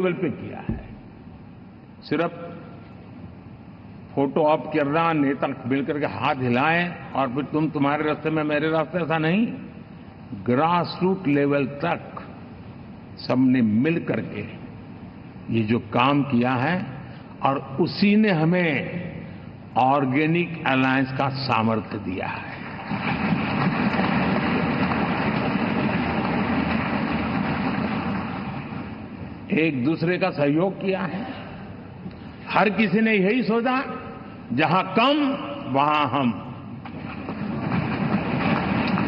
Level पे किया है। सिर्फ फोटो ऑप करना, नेता मिलकर के हाथ हिलाएं और फिर तुम्हारे रास्ते में मेरे रास्ते, ऐसा नहीं। ग्रास रूट लेवल तक सबने मिल करके ये जो काम किया है, और उसी ने हमें ऑर्गेनिक अलायंस का सामर्थ्य दिया है। एक दूसरे का सहयोग किया है। हर किसी ने यही सोचा, जहां कम वहां हम।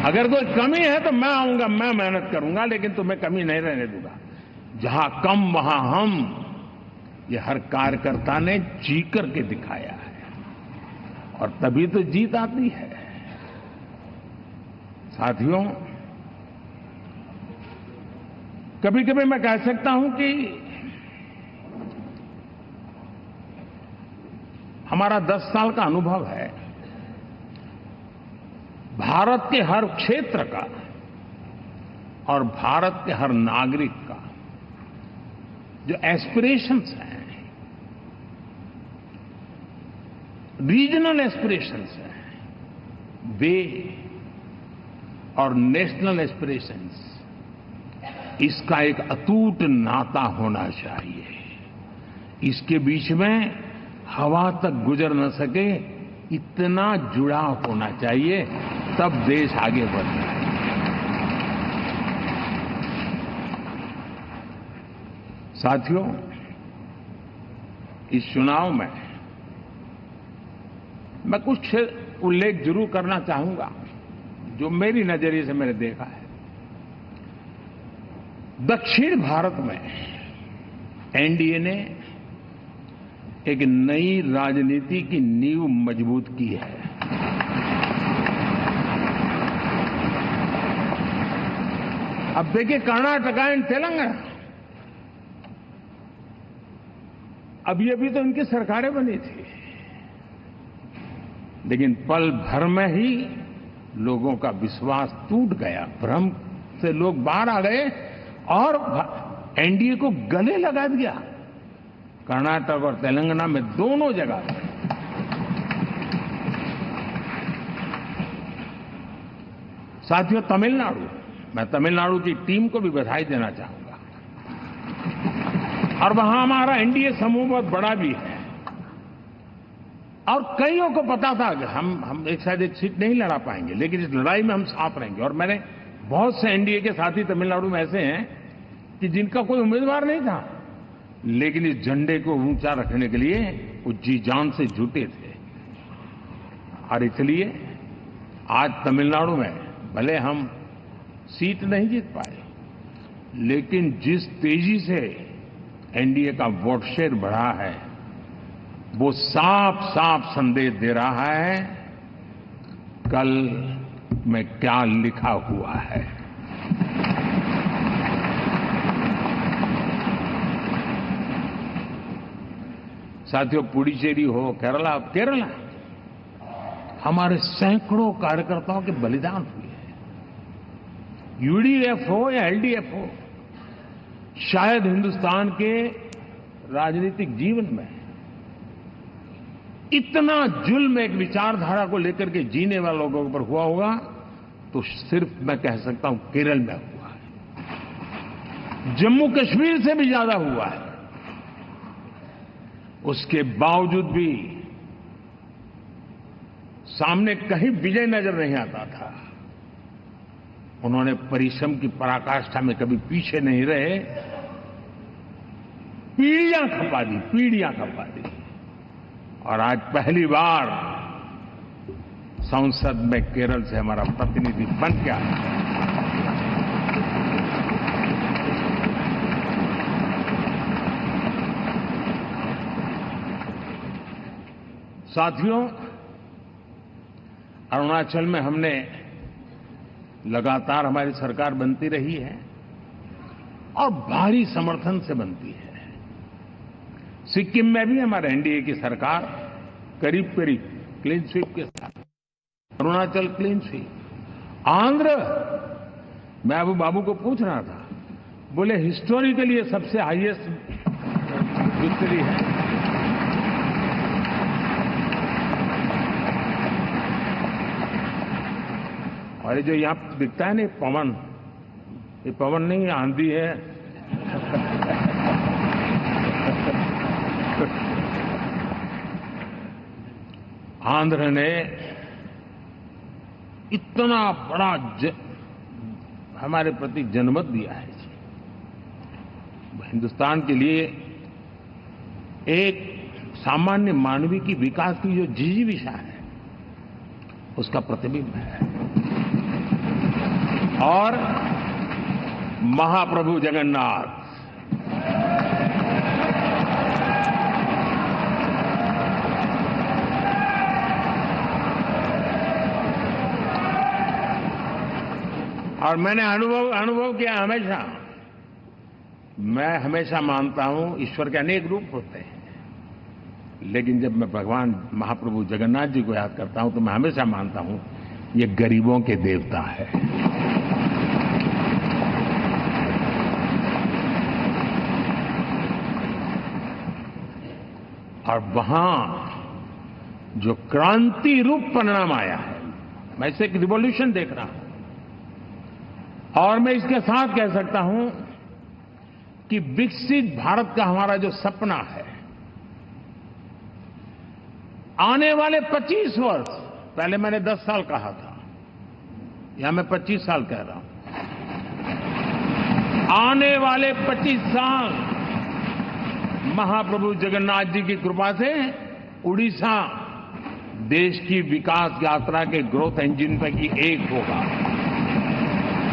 अगर कोई कमी है तो मैं आऊंगा, मैं मेहनत करूंगा, लेकिन तुम्हें कमी नहीं रहने दूंगा। जहां कम वहां हम, ये हर कार्यकर्ता ने जी करके दिखाया है, और तभी तो जीत आती है। साथियों, कभी कभी मैं कह सकता हूं कि हमारा 10 साल का अनुभव है, भारत के हर क्षेत्र का और भारत के हर नागरिक का जो एस्पिरेशंस हैं, रीजनल एस्पिरेशंस हैं, वे और नेशनल एस्पिरेशंस, इसका एक अटूट नाता होना चाहिए। इसके बीच में हवा तक गुजर न सके, इतना जुड़ाव होना चाहिए, तब देश आगे बढ़ता है। साथियों, इस चुनाव में मैं कुछ उल्लेख जरूर करना चाहूंगा जो मेरी नजरिए से मैंने देखा है। दक्षिण भारत में एनडीए ने एक नई राजनीति की नींव मजबूत की है। अब देखिए, कर्नाटक एंड तेलंगाना, अब ये भी तो इनकी सरकारें बनी थी, लेकिन पल भर में ही लोगों का विश्वास टूट गया, भ्रम से लोग बाहर आ गए और एनडीए को गले लगा दिया। कर्नाटक और तेलंगाना में दोनों जगह। साथियों, तमिलनाडु, मैं तमिलनाडु की टीम को भी बधाई देना चाहूंगा, और वहां हमारा एनडीए समूह बहुत बड़ा भी है, और कईयों को पता था कि हम एक शायद एक सीट नहीं लड़ा पाएंगे, लेकिन इस लड़ाई में हम साथ रहेंगे। और मैंने बहुत से एनडीए के साथी तमिलनाडु में ऐसे हैं कि जिनका कोई उम्मीदवार नहीं था, लेकिन इस झंडे को ऊंचा रखने के लिए वो जी जान से जुटे थे। और इसलिए आज तमिलनाडु में भले हम सीट नहीं जीत पाए, लेकिन जिस तेजी से एनडीए का वोट शेयर बढ़ा है, वो साफ साफ संदेश दे रहा है कल में क्या लिखा हुआ है। साथियों, पुडुचेरी हो, केरला, हमारे सैकड़ों कार्यकर्ताओं के बलिदान हुए हैं। यूडीएफ हो या एलडीएफ हो, शायद हिंदुस्तान के राजनीतिक जीवन में इतना जुल्म एक विचारधारा को लेकर के जीने वाले लोगों पर हुआ होगा तो सिर्फ मैं कह सकता हूं केरल में हुआ है। जम्मू कश्मीर से भी ज्यादा हुआ है। उसके बावजूद भी सामने कहीं विजय नजर नहीं आता था। उन्होंने परिश्रम की पराकाष्ठा में कभी पीछे नहीं रहे, पीढ़ियां खपा दी, और आज पहली बार संसद में केरल से हमारा प्रतिनिधि बन गया। साथियों, अरुणाचल में हमने लगातार, हमारी सरकार बनती रही है और भारी समर्थन से बनती है। सिक्किम में भी हमारे एनडीए की सरकार करीब क्लीन स्वीप के साथ, अरुणाचल क्लीन स्वीप। आंध्र, मैं अबू बाबू को पूछ रहा था, बोले हिस्टोरिकली ये सबसे हाईएस्ट विक्ट्री है। और ये जो यहाँ दिखता है ना पवन, ये पवन नहीं आंधी है। आंध्र ने इतना बड़ा हमारे प्रति जनमत दिया है। हिंदुस्तान के लिए एक सामान्य मानवी की विकास की जो जिजीविषा है उसका प्रतिबिंब है। और महाप्रभु जगन्नाथ और मैंने अनुभव किया हमेशा, मैं हमेशा मानता हूं ईश्वर के अनेक रूप होते हैं, लेकिन जब मैं भगवान महाप्रभु जगन्नाथ जी को याद करता हूं तो मैं हमेशा मानता हूं ये गरीबों के देवता है। और वहां जो क्रांति रूप परिणाम आया है, मैं इसे एक रिवॉल्यूशन देख रहा हूं। और मैं इसके साथ कह सकता हूं कि विकसित भारत का हमारा जो सपना है, आने वाले 25 वर्ष, पहले मैंने 10 साल कहा था, यहां मैं 25 साल कह रहा हूं, आने वाले 25 साल महाप्रभु जगन्नाथ जी की कृपा से उड़ीसा देश की विकास यात्रा के ग्रोथ इंजन पैकी एक होगा।